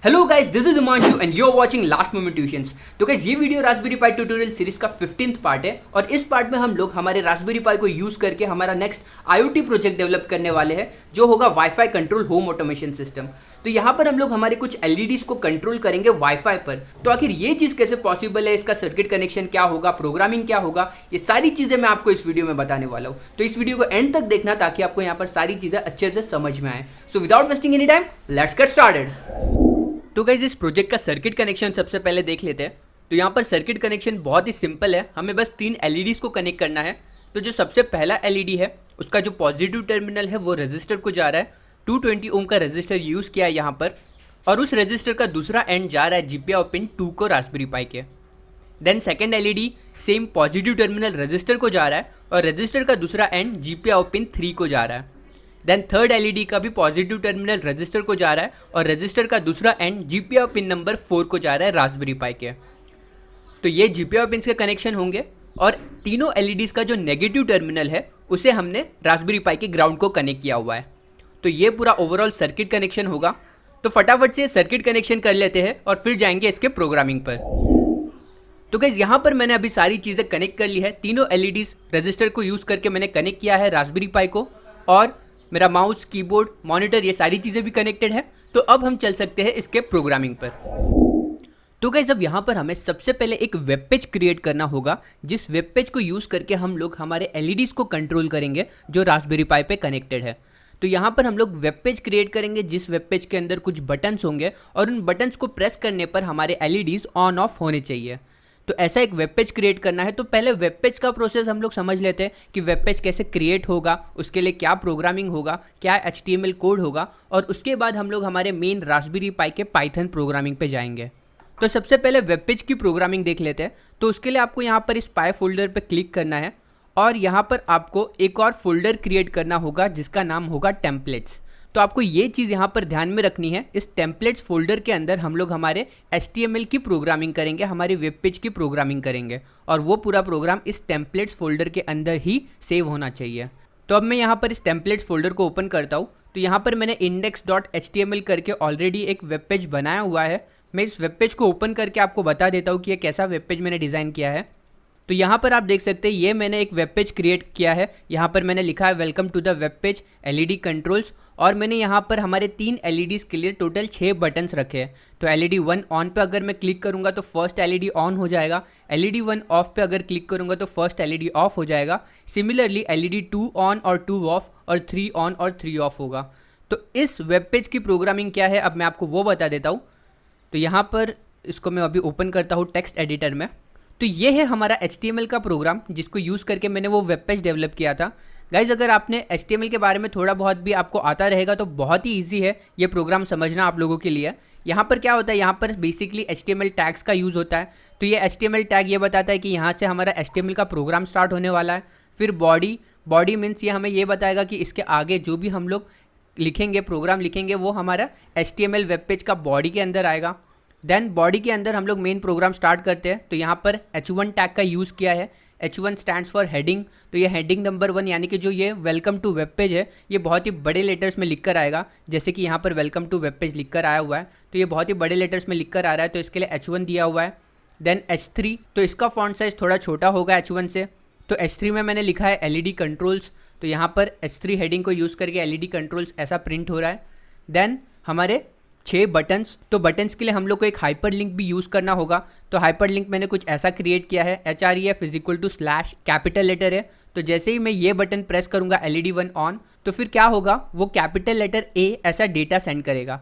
Hello guys, this is Himanshu and you are watching last moment tuitions. तो guys, ये video Raspberry Pi tutorial series का 15th part है और इस part में हम लोग हमारे रास्पबेरी पाई को यूज करके हमारा नेक्स्ट आईओटी प्रोजेक्ट डेवलप करने वाले हैं, जो होगा wifi control home automation system. तो यहाँ पर हम लोग हमारे कुछ एलईडीज को कंट्रोल करेंगे वाईफाई पर। तो आखिर ये चीज़ कैसे पॉसिबल है, इसका सर्किट कनेक्शन क्या होगा, प्रोग्रामिंग क्या होगा, ये सारी चीज़ें मैं आपको इस वीडियो में बताने वाला हूँ। तो इस वीडियो को एंड तक देखना ताकि आपको यहाँ पर सारी चीज़ें अच्छे से समझ में आए। So without wasting any time, let's get started. तो गाइस, इस प्रोजेक्ट का सर्किट कनेक्शन सबसे पहले देख लेते हैं। तो यहाँ पर सर्किट कनेक्शन बहुत ही सिंपल है, हमें बस 3 एलईडीज को कनेक्ट करना है। तो जो सबसे पहला एलईडी है उसका जो पॉजिटिव टर्मिनल है वो रजिस्टर को जा रहा है। 220 ओम का रजिस्टर यूज़ किया है यहाँ पर, और उस रजिस्टर का दूसरा एंड जा रहा है जीपीआई पिन 2 को रास्पबेरी पाई के। Then second LED same positive terminal register को जा रहा है और रजिस्टर का दूसरा एंड जीपीआई पिन 3 को जा रहा है। देन थर्ड एलईडी का भी पॉजिटिव टर्मिनल रजिस्टर को जा रहा है और रजिस्टर का दूसरा एंड जीपीआई पिन नंबर 4 को जा रहा है रास्पबेरी पाई के। तो ये जीपीआई पिन के कनेक्शन होंगे और तीनों एलईडीज का जो नेगेटिव टर्मिनल है उसे हमने रास्पबेरी पाई के ग्राउंड को कनेक्ट किया हुआ है। तो ये पूरा ओवरऑल सर्किट कनेक्शन होगा। तो फटाफट से सर्किट कनेक्शन कर लेते हैं और फिर जाएंगे इसके प्रोग्रामिंग पर। तो गाइस, यहाँ पर मैंने अभी सारी चीज़ें कनेक्ट कर ली है। तीनों एलईडीज रजिस्टर को यूज़ करके मैंने कनेक्ट किया है रास्पबेरी पाई को, और मेरा माउस, कीबोर्ड, मॉनिटर, ये सारी चीज़ें भी कनेक्टेड है। तो अब हम चल सकते हैं इसके प्रोग्रामिंग पर। तो गाइस, अब यहाँ पर हमें सबसे पहले एक वेब पेज क्रिएट करना होगा, जिस वेब पेज को यूज़ करके हम लोग हमारे एलईडीज़ को कंट्रोल करेंगे जो रास्पबेरी पाई पे कनेक्टेड है। तो यहाँ पर हम लोग वेब पेज क्रिएट करेंगे, जिस वेब पेज के अंदर कुछ बटन्स होंगे और उन बटन्स को प्रेस करने पर हमारे एलईडीज़ ऑन ऑफ होने चाहिए। तो ऐसा एक वेब पेज क्रिएट करना है। तो पहले वेब पेज का प्रोसेस हम लोग समझ लेते हैं कि वेब पेज कैसे क्रिएट होगा, उसके लिए क्या प्रोग्रामिंग होगा, क्या HTML कोड होगा, और उसके बाद हम लोग हमारे मेन रास्पबेरी पाई के पाइथन प्रोग्रामिंग पे जाएंगे। तो सबसे पहले वेब पेज की प्रोग्रामिंग देख लेते हैं। तो उसके लिए आपको यहाँ पर इस पाई फोल्डर पर क्लिक करना है और यहाँ पर आपको एक और फोल्डर क्रिएट करना होगा जिसका नाम होगा टेम्पलेट्स। तो आपको ये चीज़ यहाँ पर ध्यान में रखनी है, इस टेम्पलेट्स फोल्डर के अंदर हम लोग हमारे HTML की प्रोग्रामिंग करेंगे, हमारे वेब पेज की प्रोग्रामिंग करेंगे, और वो पूरा प्रोग्राम इस टेम्पलेट्स फोल्डर के अंदर ही सेव होना चाहिए। तो अब मैं यहाँ पर इस टेम्पलेट्स फोल्डर को ओपन करता हूँ। तो यहाँ पर मैंने index.html करके ऑलरेडी एक वेब पेज बनाया हुआ है। मैं इस वेब पेज को ओपन करके आपको बता देता हूँ कि ये कैसा वेब पेज मैंने डिज़ाइन किया है। तो यहाँ पर आप देख सकते हैं, ये मैंने एक वेब पेज क्रिएट किया है। यहाँ पर मैंने लिखा है welcome to the web page LED controls, और मैंने यहाँ पर हमारे 3 एलईडीज़ के लिए टोटल 6 बटन्स रखे हैं। तो एलईडी 1 ऑन पे अगर मैं क्लिक करूँगा तो फर्स्ट एलईडी ऑन हो जाएगा। एलईडी 1 ऑफ पे अगर क्लिक करूँगा तो फर्स्ट एलईडी ऑफ हो जाएगा। सिमिलरली एलईडी 2 ऑन और 2 ऑफ, और 3 ऑन और 3 ऑफ होगा। तो इस वेब पेज की प्रोग्रामिंग क्या है, अब मैं आपको वो बता देता हूँ। तो यहाँ पर इसको मैं अभी ओपन करता हूँ टेक्स्ट एडिटर में। तो ये है हमारा HTML का प्रोग्राम जिसको यूज़ करके मैंने वो वेब पेज डेवलप किया था। गाइज, अगर आपने HTML के बारे में थोड़ा बहुत भी आपको आता रहेगा तो बहुत ही ईजी है ये प्रोग्राम समझना आप लोगों के लिए। यहाँ पर क्या होता है, यहाँ पर बेसिकली HTML टैग्स का यूज़ होता है। तो ये HTML टैग ये बताता है कि यहाँ से हमारा HTML का प्रोग्राम स्टार्ट होने वाला है। फिर बॉडी मीन्स ये हमें ये बताएगा कि इसके आगे जो भी हम लोग लिखेंगे, प्रोग्राम लिखेंगे, वो हमारा HTML वेब पेज का बॉडी के अंदर आएगा। देन बॉडी के अंदर हम लोग मेन प्रोग्राम स्टार्ट करते हैं। तो यहाँ पर H1 टैग का यूज़ किया है। H1 stands for heading. तो ये हेडिंग नंबर 1 यानी कि जो ये वेलकम टू वेब पेज है, ये बहुत ही बड़े लेटर्स में लिखकर आएगा। जैसे कि यहाँ पर वेलकम टू वेब पेज लिखकर आया हुआ है, तो ये बहुत ही बड़े लेटर्स में लिखकर आ रहा है, तो इसके लिए H1 दिया हुआ है। देन H3, तो इसका फॉन्ट साइज़ थोड़ा छोटा होगा H1 से। तो H3 में मैंने लिखा है एलईडी कंट्रोल्स। तो यहाँ पर H3 हेडिंग को यूज़ करके एलईडी कंट्रोल्स ऐसा प्रिंट हो रहा है। देन हमारे 6 बटन्स। तो बटन्स के लिए हम लोग को एक हाइपर लिंक भी यूज़ करना होगा। तो हाइपर लिंक मैंने कुछ ऐसा क्रिएट किया है, href = कैपिटल लेटर है। तो जैसे ही मैं ये बटन प्रेस करूँगा एलईडी 1 ऑन, तो फिर क्या होगा, वो कैपिटल लेटर A ऐसा डेटा सेंड करेगा।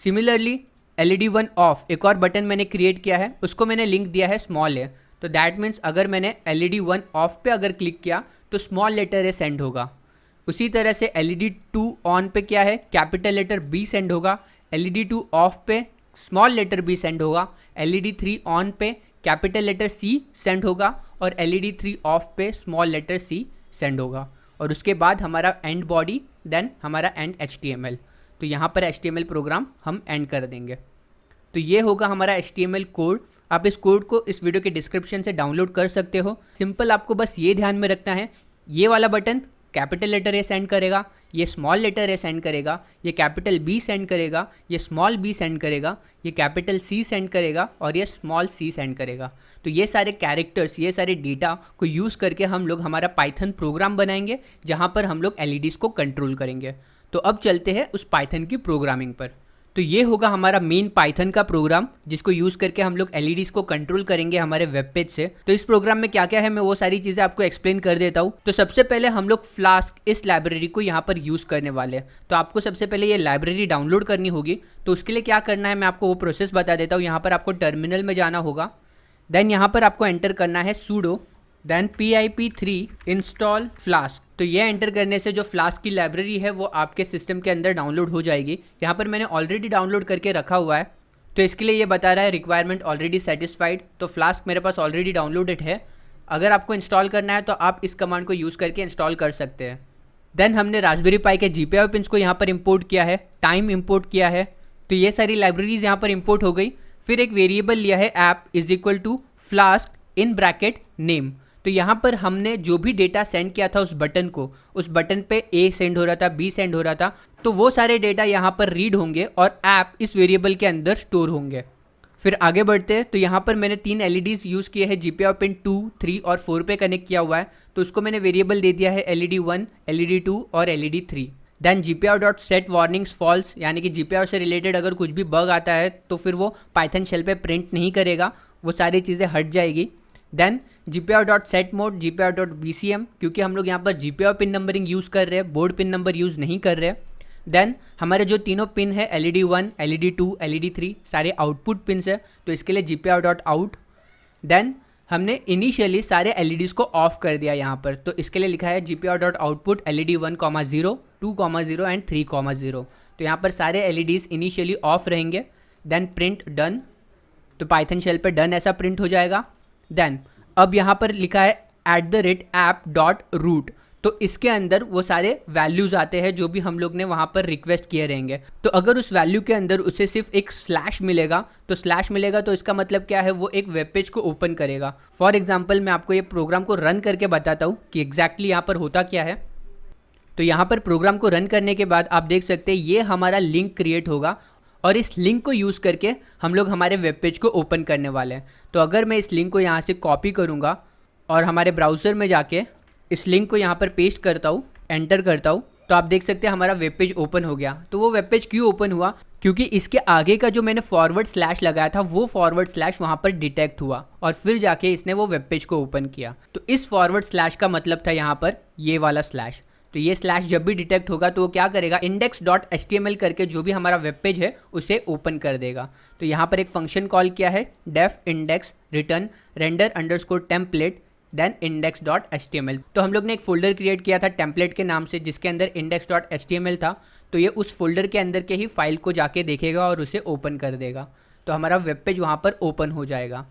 सिमिलरली एलईडी 1 ऑफ एक और बटन मैंने क्रिएट किया है, उसको मैंने लिंक दिया है स्मॉल ए। तो दैट मीन्स अगर मैंने एलईडी 1 ऑफ पे अगर क्लिक किया तो स्मॉल लेटर ए सेंड होगा। उसी तरह से एलईडी 2 ऑन पे क्या है, कैपिटल लेटर B सेंड होगा। एलईडी 2 ऑफ पे स्मॉल लेटर B सेंड होगा। एलईडी 3 ऑन पे कैपिटल लेटर C सेंड होगा, और एलईडी 3 ऑफ पे स्मॉल लेटर C सेंड होगा। और उसके बाद हमारा एंड बॉडी, देन हमारा एंड HTML। तो यहाँ पर HTML प्रोग्राम हम एंड कर देंगे। तो ये होगा हमारा HTML कोड। आप इस कोड को इस वीडियो के डिस्क्रिप्शन से डाउनलोड कर सकते हो। सिंपल आपको बस ये ध्यान में रखना है ये वाला button capital letter A send करेगा, ये स्मॉल लेटर ए सेंड करेगा, ये कैपिटल बी सेंड करेगा, ये स्मॉल बी सेंड करेगा, ये कैपिटल सी सेंड करेगा और ये स्मॉल सी सेंड करेगा। तो ये सारे कैरेक्टर्स, ये सारे डेटा को यूज़ करके हम लोग हमारा पाइथन प्रोग्राम बनाएंगे जहाँ पर हम लोग एलईडीज़ को कंट्रोल करेंगे। तो अब चलते हैं उस पाइथन की प्रोग्रामिंग पर। तो ये होगा हमारा मेन पाइथन का प्रोग्राम जिसको यूज़ करके हम लोग एलईडीज़ को कंट्रोल करेंगे हमारे वेब पेज से। तो इस प्रोग्राम में क्या क्या है मैं वो सारी चीज़ें आपको एक्सप्लेन कर देता हूँ। तो सबसे पहले हम लोग फ्लास्क इस लाइब्रेरी को यहाँ पर यूज़ करने वाले हैं। तो आपको सबसे पहले ये लाइब्रेरी डाउनलोड करनी होगी। तो उसके लिए क्या करना है मैं आपको वो प्रोसेस बता देता हूँ। यहाँ पर आपको टर्मिनल में जाना होगा, देन यहाँ पर आपको एंटर करना है sudo then pip3 install flask. तो ये एंटर करने से जो फ्लास्क की लाइब्रेरी है वो आपके सिस्टम के अंदर डाउनलोड हो जाएगी। यहाँ पर मैंने ऑलरेडी डाउनलोड करके रखा हुआ है। तो इसके लिए ये बता रहा है रिक्वायरमेंट ऑलरेडी सेटिस्फाइड। तो फ्लास्क मेरे पास ऑलरेडी डाउनलोडेड है। अगर आपको इंस्टॉल करना है तो आप इस कमांड को यूज़ करके इंस्टॉल कर सकते हैं। देन हमने रास्पबेरी पाई के GPIO पिन्स को यहाँ पर इम्पोर्ट किया है, टाइम इम्पोर्ट किया है। तो ये सारी लाइब्रेरीज यहाँ पर इम्पोर्ट हो गई। फिर एक वेरिएबल लिया है app is equal to Flask in bracket name. तो यहाँ पर हमने जो भी डेटा सेंड किया था उस बटन पे ए सेंड हो रहा था, बी सेंड हो रहा था, तो वो सारे डेटा यहाँ पर रीड होंगे और ऐप इस वेरिएबल के अंदर स्टोर होंगे। फिर आगे बढ़ते हैं। तो यहाँ पर मैंने 3 LEDs यूज़ किए हैं, GPIO पिन 2, 3 और 4 पे कनेक्ट किया हुआ है। तो उसको मैंने वेरिएबल दे दिया है LED1, LED2 और LED3। Then GPIO.set warnings false, यानी कि GPIO से रिलेटेड अगर कुछ भी बग आता है तो फिर वो पाइथन शेल पे प्रिंट नहीं करेगा, वो सारी चीज़ें हट जाएगी। देन GPIO.set mode, GPIO.bcm, क्योंकि हम लोग यहाँ पर GPIO पिन नंबरिंग यूज़ कर रहे हैं, बोर्ड पिन नंबर यूज़ नहीं कर रहे। देन हमारे जो तीनों पिन है LED1, LED2, LED3 सारे आउटपुट पिन्स है, तो इसके लिए GPIO.out। देन हमने इनिशियली सारे LEDs को ऑफ कर दिया यहाँ पर, तो इसके लिए लिखा है GPIO.output LED1, 0, 2, 0 एंड 3, 0। तो यहाँ पर सारे LEDs इनिशियली ऑफ रहेंगे। देन प्रिंट डन, तो पाइथन शेल पे डन ऐसा प्रिंट हो जाएगा। देन अब यहाँ पर लिखा है @app.root, तो इसके अंदर वो सारे वैल्यूज़ आते हैं जो भी हम लोग ने वहाँ पर रिक्वेस्ट किए रहेंगे। तो अगर उस वैल्यू के अंदर उसे सिर्फ एक स्लैश मिलेगा, तो इसका मतलब क्या है, वो एक वेब पेज को ओपन करेगा। फॉर एग्जांपल मैं आपको ये प्रोग्राम को रन करके बताता हूँ कि एग्जैक्टली यहाँ पर होता क्या है। तो यहाँ पर प्रोग्राम को रन करने के बाद आप देख सकते हैं ये हमारा लिंक क्रिएट होगा और इस लिंक को यूज़ करके हम लोग हमारे वेब पेज को ओपन करने वाले हैं। तो अगर मैं इस लिंक को यहाँ से कॉपी करूँगा और हमारे ब्राउज़र में जाके इस लिंक को यहाँ पर पेस्ट करता हूँ, एंटर करता हूँ, तो आप देख सकते हैं हमारा वेब पेज ओपन हो गया। तो वो वेब पेज क्यों ओपन हुआ, क्योंकि इसके आगे का जो मैंने फॉरवर्ड स्लैश लगाया था वो फॉरवर्ड स्लैश वहाँ पर डिटेक्ट हुआ और फिर जाके इसने वो वेब पेज को ओपन किया। तो इस फॉरवर्ड स्लैश का मतलब था यहाँ पर ये वाला स्लैश। तो ये स्लैश जब भी डिटेक्ट होगा तो वो क्या करेगा, index.html करके जो भी हमारा वेब पेज है उसे ओपन कर देगा। तो यहाँ पर एक फंक्शन कॉल किया है def index return render underscore template then index.html। तो हम लोग ने एक फोल्डर क्रिएट किया था टेम्पलेट के नाम से जिसके अंदर index.html था। तो ये उस फोल्डर के अंदर के ही फाइल को जाके देखेगा और उसे ओपन कर देगा। तो हमारा वेब पेज वहाँ पर ओपन हो जाएगा।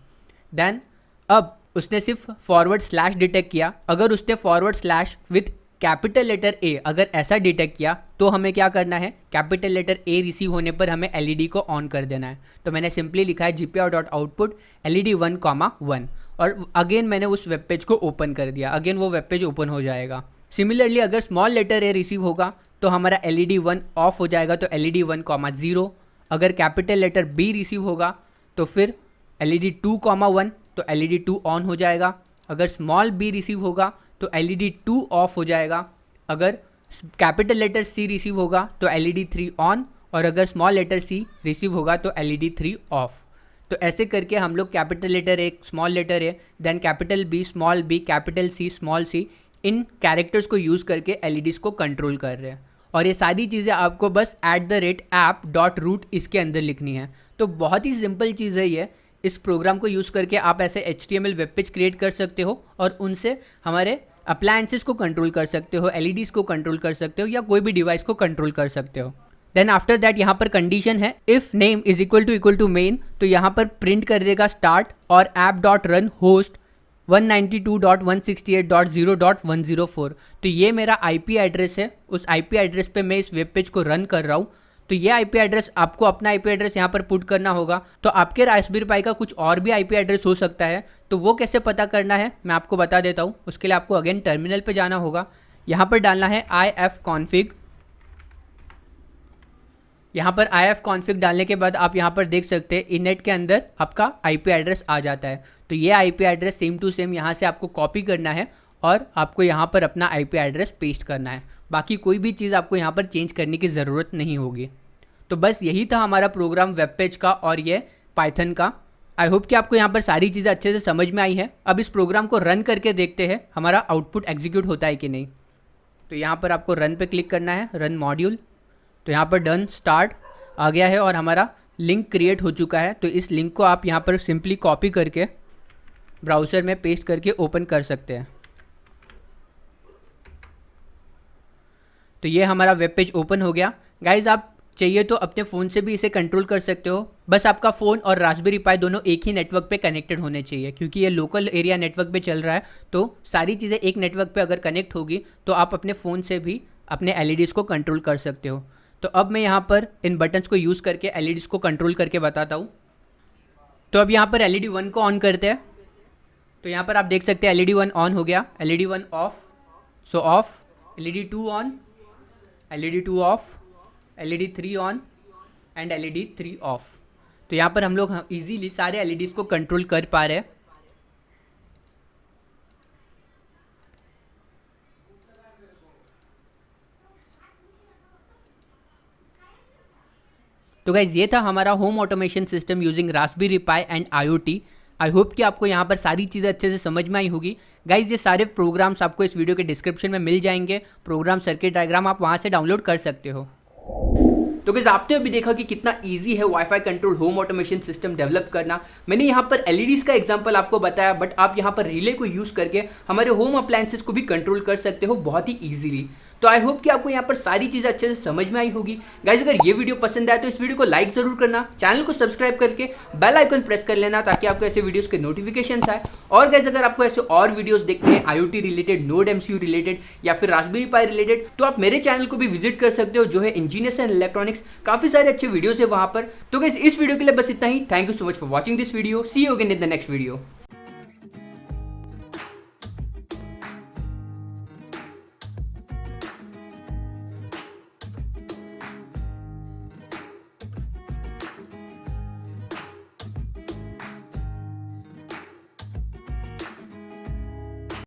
देन अब उसने सिर्फ फॉरवर्ड स्लैश डिटेक्ट किया। अगर उसने forward slash with capital letter A अगर ऐसा डिटेक्ट किया तो हमें क्या करना है, कैपिटल लेटर ए रिसीव होने पर हमें LED को ऑन कर देना है। तो मैंने सिंपली लिखा है GPIO.output LED1, 1 और अगेन मैंने उस वेब पेज को ओपन कर दिया। अगेन वो वेब पेज ओपन हो जाएगा। सिमिलरली अगर स्मॉल लेटर ए रिसीव होगा तो हमारा LED1 ऑफ हो जाएगा, तो LED1, 0। अगर कैपिटल लेटर बी रिसीव होगा तो फिर LED2, 1 तो LED2 ऑन हो जाएगा। अगर स्मॉल बी रिसीव होगा तो LED2 ऑफ हो जाएगा। अगर कैपिटल लेटर सी रिसीव होगा तो LED3 ऑन और अगर स्मॉल लेटर सी रिसीव होगा तो LED3 ऑफ। तो ऐसे करके हम लोग capital letter A, small letter A, then capital B, small B, capital C, small C, इन कैरेक्टर्स को यूज़ करके LEDs को कंट्रोल कर रहे हैं। और ये सारी चीज़ें आपको बस @app.root इसके अंदर लिखनी है। तो बहुत ही सिंपल चीज़ है ये। इस प्रोग्राम को यूज़ करके आप ऐसे HTML वेब पेज क्रिएट कर सकते हो और उनसे हमारे अप्लायंसेस को कंट्रोल कर सकते हो, LEDs को कंट्रोल कर सकते हो या कोई भी डिवाइस को कंट्रोल कर सकते हो। देन आफ्टर दैट यहाँ पर कंडीशन है if name is equal to main, तो यहाँ पर प्रिंट कर देगा स्टार्ट और app.run host 192.168.0.104। तो ये मेरा IP एड्रेस है। उस IP एड्रेस पे मैं इस वेब पेज को रन कर रहा हूँ। तो तो ये आईपी एड्रेस आपको अपना आईपी एड्रेस यहाँ पर पुट करना होगा। तो आपके रास्पबेरी पाई का कुछ और भी आईपी एड्रेस हो सकता है, तो वो कैसे पता करना है मैं आपको बता देता हूँ। उसके लिए आपको अगेन टर्मिनल पे जाना होगा, यहाँ पर डालना है ifconfig। यहाँ पर ifconfig डालने के बाद आप यहाँ पर देख सकते हैं इननेट के अंदर आपका आईपी एड्रेस आ जाता है। तो ये IP address same to same यहाँ से आपको कॉपी करना है और आपको यहाँ पर अपना आईपी एड्रेस पेस्ट करना है। बाकी कोई भी चीज़ आपको यहाँ पर चेंज करने की ज़रूरत नहीं होगी। तो बस यही था हमारा प्रोग्राम वेब पेज का और ये पाइथन का। आई होप कि आपको यहाँ पर सारी चीज़ें अच्छे से समझ में आई है। अब इस प्रोग्राम को रन करके देखते हैं हमारा आउटपुट एग्जीक्यूट होता है कि नहीं। तो यहाँ पर आपको रन पे क्लिक करना है, रन मॉड्यूल। तो यहाँ पर डन स्टार्ट आ गया है और हमारा लिंक क्रिएट हो चुका है। तो इस लिंक को आप यहाँ पर सिंपली कॉपी करके ब्राउज़र में पेस्ट करके ओपन कर सकते हैं। तो ये हमारा वेब पेज ओपन हो गया। गाइज़ आप चाहिए तो अपने फ़ोन से भी इसे कंट्रोल कर सकते हो, बस आपका फ़ोन और रास्पबेरी पाई दोनों एक ही नेटवर्क पे कनेक्टेड होने चाहिए, क्योंकि ये लोकल एरिया नेटवर्क पे चल रहा है। तो सारी चीज़ें एक नेटवर्क पे अगर कनेक्ट होगी तो आप अपने फ़ोन से भी अपने एलईडीज़ को कंट्रोल कर सकते हो। तो अब मैं यहाँ पर इन बटन्स को यूज़ करके एलईडीज़ को कंट्रोल करके बताता हूँ। तो अब यहाँ पर एलईडी 1 को ऑन करते हैं। तो यहाँ पर आप देख सकते हैं एलईडी 1 ऑन हो गया, LED 1 of, so of, LED 2 on, LED 2 of, LED 3 on and LED 3 of. तो यहाँ पर हम लोग इजीली सारे एलईडीज़ को कंट्रोल कर पा रहे हैं। तो गाइज ये था हमारा home automation system using Raspberry pi and IoT. I hope कि आपको यहाँ पर सारी चीज़ें अच्छे से समझ में आई होगी। गाइज ये सारे प्रोग्राम्स आपको इस वीडियो के डिस्क्रिप्शन में मिल जाएंगे। प्रोग्राम सर्किट डायग्राम आप वहाँ से डाउनलोड कर सकते हो। तो गाइस आपने अभी देखा कि कितना इजी है wifi control home automation system develop करना। मैंने यहाँ पर एलईडीज़ का एग्जांपल आपको बताया, बट आप यहाँ पर रिले को यूज़ करके हमारे होम अप्लायंसेस को भी कंट्रोल कर सकते हो बहुत ही ईजिली। तो आई होप कि आपको यहाँ पर सारी चीज़ें अच्छे से समझ में आई होगी। गाइज अगर ये वीडियो पसंद आए तो इस वीडियो को लाइक जरूर करना, चैनल को सब्सक्राइब करके बेल आइकन प्रेस कर लेना ताकि आपको ऐसे वीडियोस के नोटिफिकेशन आए। और गाइज अगर आपको ऐसे और वीडियोस देखने हैं IoT related, node MCU related या फिर रास्पबेरी पाई रिलेटेड, तो आप मेरे चैनल को भी विजिट कर सकते हो, जो है इंजीनियर्स एंड इलेक्ट्रॉनिक्स। काफी सारे अच्छे वीडियोस है वहां पर। तो गाइज इस वीडियो के लिए बस इतना ही। Thank you so much for watching this video. See you again in the next video.